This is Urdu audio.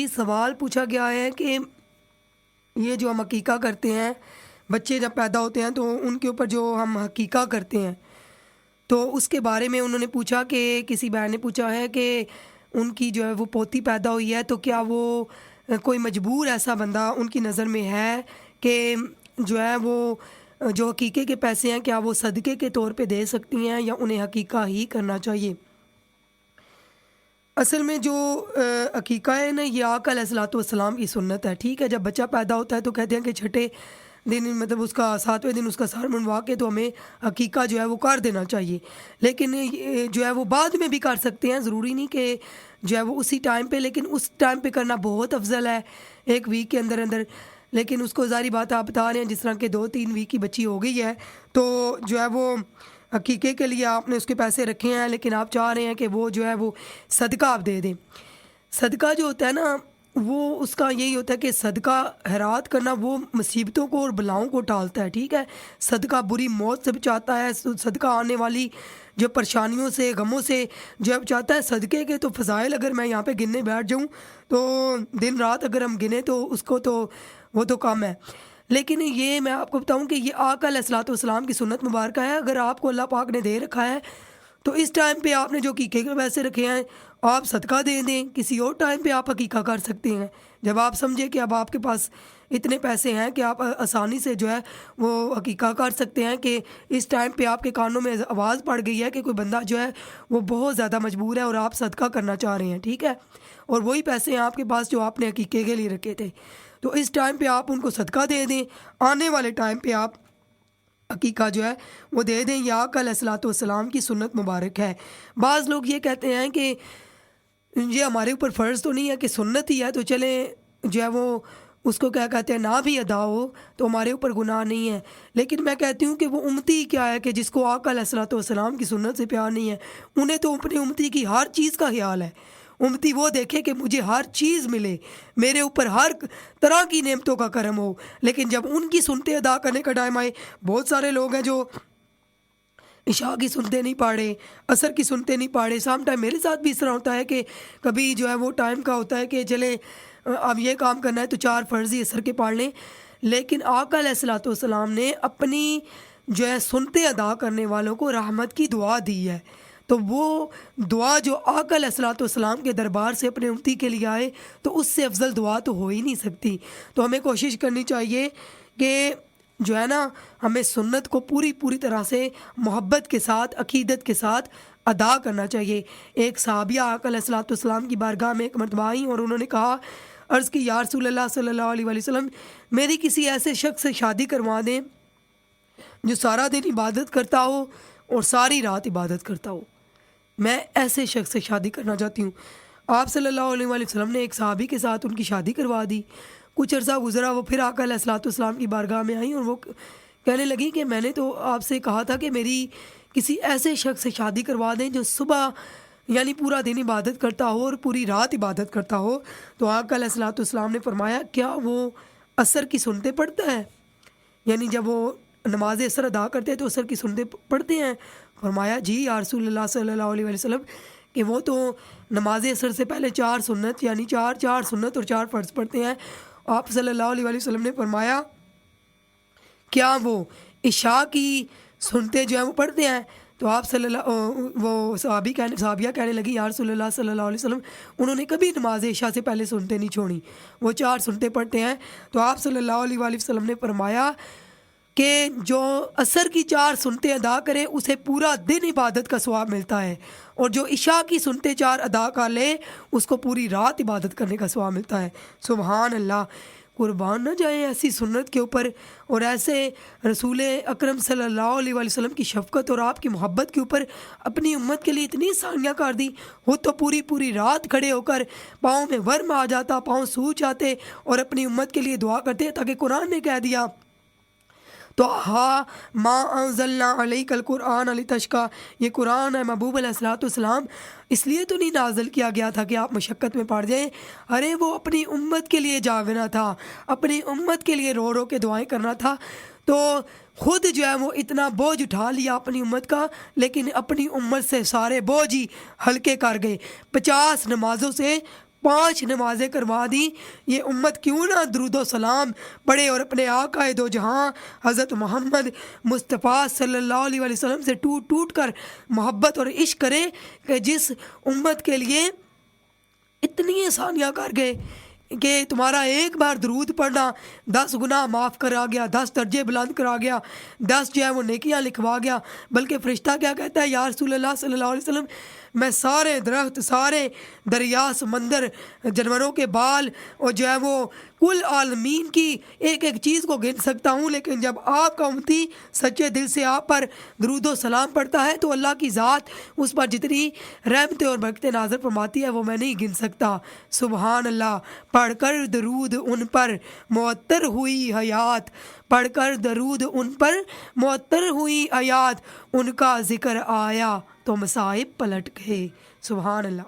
یہ سوال پوچھا گیا ہے کہ یہ جو ہم عقیقہ کرتے ہیں، بچے جب پیدا ہوتے ہیں تو ان کے اوپر جو ہم عقیقہ کرتے ہیں، تو اس کے بارے میں انہوں نے پوچھا کہ کسی بہن نے پوچھا ہے کہ ان کی جو ہے وہ پوتی پیدا ہوئی ہے، تو کیا وہ کوئی مجبور ایسا بندہ ان کی نظر میں ہے کہ جو ہے وہ جو عقیقے کے پیسے ہیں کیا وہ صدقے کے طور پہ دے سکتی ہیں یا انہیں عقیقہ ہی کرنا چاہیے؟ اصل میں جو عقیقہ ہے نا، یہ آقا علیہ الصلوۃ والسلام کی سنت ہے، ٹھیک ہے؟ جب بچہ پیدا ہوتا ہے تو کہتے ہیں کہ چھٹے دن، مطلب اس کا 7ویں دن اس کا سر منڈوا کے تو ہمیں عقیقہ جو ہے وہ کر دینا چاہیے، لیکن یہ جو ہے وہ بعد میں بھی کر سکتے ہیں، ضروری نہیں کہ جو ہے وہ اسی ٹائم پہ، لیکن اس ٹائم پہ کرنا بہت افضل ہے، ایک ویک کے اندر اندر۔ لیکن اس کو ظاہری بات آپ بتا رہے ہیں، جس طرح کہ 2-3 ویک کی بچی ہو گئی ہے تو جو ہے وہ عقیقے کے لیے آپ نے اس کے پیسے رکھے ہیں، لیکن آپ چاہ رہے ہیں کہ وہ جو ہے وہ صدقہ آپ دے دیں۔ صدقہ جو ہوتا ہے نا، وہ اس کا یہی ہوتا ہے کہ صدقہ خیرات کرنا وہ مصیبتوں کو اور بلاؤں کو ٹالتا ہے، ٹھیک ہے؟ صدقہ بری موت سے بچاتا ہے، صدقہ آنے والی جو پریشانیوں سے، غموں سے جو ہے بچاتا ہے۔ صدقے کے تو فضائل اگر میں یہاں پہ گننے بیٹھ جاؤں تو دن رات اگر ہم گنے تو اس کو تو وہ تو کم ہے، لیکن یہ میں آپ کو بتاؤں کہ یہ آقا علیہ الصلوۃ والسلام کی سنت مبارکہ ہے۔ اگر آپ کو اللہ پاک نے دے رکھا ہے تو اس ٹائم پہ آپ نے جو عقیقے کے پیسے رکھے ہیں آپ صدقہ دے دیں، کسی اور ٹائم پہ آپ عقیقہ کر سکتے ہیں جب آپ سمجھیں کہ اب آپ کے پاس اتنے پیسے ہیں کہ آپ آسانی سے جو ہے وہ عقیقہ کر سکتے ہیں، کہ اس ٹائم پہ آپ کے کانوں میں آواز پڑ گئی ہے کہ کوئی بندہ جو ہے وہ بہت زیادہ مجبور ہے اور آپ صدقہ کرنا چاہ رہے ہیں، ٹھیک ہے؟ اور وہی پیسے ہیں آپ کے پاس جو آپ نے عقیقے کے لیے رکھے تھے، تو اس ٹائم پہ آپ ان کو صدقہ دے دیں، آنے والے ٹائم پہ آپ عقیقہ جو ہے وہ دے دیں۔ یا آقا علیہ الصلوۃ والسلام کی سنت مبارک ہے۔ بعض لوگ یہ کہتے ہیں کہ یہ ہمارے اوپر فرض تو نہیں ہے کہ سنت ہی ہے، تو چلیں جو ہے وہ اس کو کیا کہتے ہیں نہ بھی ادا ہو تو ہمارے اوپر گناہ نہیں ہے، لیکن میں کہتی ہوں کہ وہ امتی کیا ہے کہ جس کو آقا علیہ الصلوۃ والسلام کی سنت سے پیار نہیں ہے، انہیں تو اپنی امتی کی ہر چیز کا خیال ہے۔ امتی وہ دیکھے کہ مجھے ہر چیز ملے، میرے اوپر ہر طرح کی نعمتوں کا کرم ہو، لیکن جب ان کی سنتیں ادا کرنے کا ٹائم آئے، بہت سارے لوگ ہیں جو عشاء کی سنتے نہیں پاڑے، عصر کی سنتے نہیں پاڑے۔ سام ٹائم میرے ساتھ بھی اس طرح ہوتا ہے کہ کبھی جو ہے وہ ٹائم کا ہوتا ہے کہ چلیں اب یہ کام کرنا ہے تو 4 فرضی عصر کے پڑھ لیں، لیکن آقا علیہ الصلوۃ والسلام نے اپنی جو ہے سنتے ادا کرنے والوں کو رحمت کی دعا دی ہے، تو وہ دعا جو آقا علیہ الصلوۃ والسلام کے دربار سے اپنے امتی کے لیے آئے تو اس سے افضل دعا تو ہو ہی نہیں سکتی۔ تو ہمیں کوشش کرنی چاہیے کہ جو ہے نا ہمیں سنت کو پوری طرح سے محبت کے ساتھ، عقیدت کے ساتھ ادا کرنا چاہیے۔ ایک صحابیہ آقا علیہ الصلوۃ والسلام کی بارگاہ میں ایک مرتبہ آئیں اور انہوں نے کہا، عرض کی یا رسول اللہ صلی اللہ علیہ وآلہ وسلم، میری کسی ایسے شخص سے شادی کروا دیں جو سارا دن عبادت کرتا ہو اور ساری رات عبادت کرتا ہو، میں ایسے شخص سے شادی کرنا چاہتی ہوں۔ آپ صلی اللہ علیہ وآلہ وسلم نے ایک صحابی کے ساتھ ان کی شادی کروا دی۔ کچھ عرصہ گزرا، وہ پھر آقا علیہ الصلوۃ والسلام کی بارگاہ میں آئیں اور وہ کہنے لگی کہ میں نے تو آپ سے کہا تھا کہ میری کسی ایسے شخص سے شادی کروا دیں جو صبح یعنی پورا دن عبادت کرتا ہو اور پوری رات عبادت کرتا ہو۔ تو آقا علیہ الصلوۃ والسلام نے فرمایا، کیا وہ عصر کی سنتیں پڑھتا ہے؟ یعنی جب وہ نماز عصر ادا کرتے ہیں تو عصر کی سنتیں پڑھتے ہیں؟ فرمایا جی یا رسول اللہ صلی اللہ علیہ وسلم، کہ وہ تو نماز عصر سے پہلے 4 سنت یعنی 4 سنت اور 4 فرض پڑھتے ہیں۔ آپ صلی اللہ علیہ وسلم نے فرمایا کیا وہ عشاء کی سنتیں جو ہیں وہ پڑھتے ہیں؟ تو آپ وہ صحابیہ کہنے لگی یا رسول اللہ صلی اللہ علیہ وسلم، انہوں نے کبھی نماز عشاء سے پہلے سنتیں نہیں چھوڑی، وہ 4 سنتیں پڑھتے ہیں۔ تو آپ صلی اللہ علیہ وآلہ وسلم نے فرمایا کہ جو عصر کی 4 سنتیں ادا کرے اسے پورا دن عبادت کا ثواب ملتا ہے، اور جو عشاء کی سنتیں 4 ادا کر لے اس کو پوری رات عبادت کرنے کا ثواب ملتا ہے۔ سبحان اللہ! قربان نہ جائیں ایسی سنت کے اوپر اور ایسے رسول اکرم صلی اللہ علیہ وآلہ وسلم کی شفقت اور آپ کی محبت کے اوپر اپنی امت کے لیے اتنی آسانیاں کر دی۔ وہ تو پوری رات کھڑے ہو کر پاؤں میں ورم آ جاتا، پاؤں سوج آتے اور اپنی امت کے لیے دعا کرتے، تاکہ قرآن نے کہہ دیا تو ہا ما انزلنا علیک القرآن لتشقی، یہ قرآن ہے محبوب علیہ الصلوۃ والسلام اس لیے تو نہیں نازل کیا گیا تھا کہ آپ مشقت میں پڑ جائیں، ارے وہ اپنی امت کے لیے جاگنا تھا، اپنی امت کے لیے رو کے دعائیں کرنا تھا، تو خود جو ہے وہ اتنا بوجھ اٹھا لیا اپنی امت کا، لیکن اپنی امت سے سارے بوجھ ہی ہلکے کر گئے۔ 50 نمازوں سے 5 نمازیں کروا دی، یہ امت کیوں نہ درود و سلام پڑھے اور اپنے آقا دو جہاں حضرت محمد مصطفیٰ صلی اللہ علیہ وسلم سے ٹوٹ ٹوٹ کر محبت اور عشق کرے کہ جس امت کے لیے اتنی آسانیاں کر گئے کہ تمہارا ایک بار درود پڑھنا 10 گناہ معاف کرا گیا، 10 درجے بلند کرا گیا، 10 جو ہے وہ نیکیاں لکھوا گیا۔ بلکہ فرشتہ کیا کہتا ہے، یا رسول اللہ صلی اللہ علیہ وسلم، میں سارے درخت، سارے دریا، سمندر، جانوروں کے بال اور جو ہے وہ کل عالمین کی ایک ایک چیز کو گن سکتا ہوں، لیکن جب آپ کا امتی سچے دل سے آپ پر درود و سلام پڑھتا ہے تو اللہ کی ذات اس پر جتنی رحمتیں اور برکتیں نازل فرماتی ہے وہ میں نہیں گن سکتا۔ سبحان اللہ۔ پڑھ کر درود ان پر معطر ہوئی حیات، پڑھ کر درود ان پر معطر ہوئی حیات، ان کا ذکر آیا تو مصائب پلٹ گئے۔ سبحان اللہ۔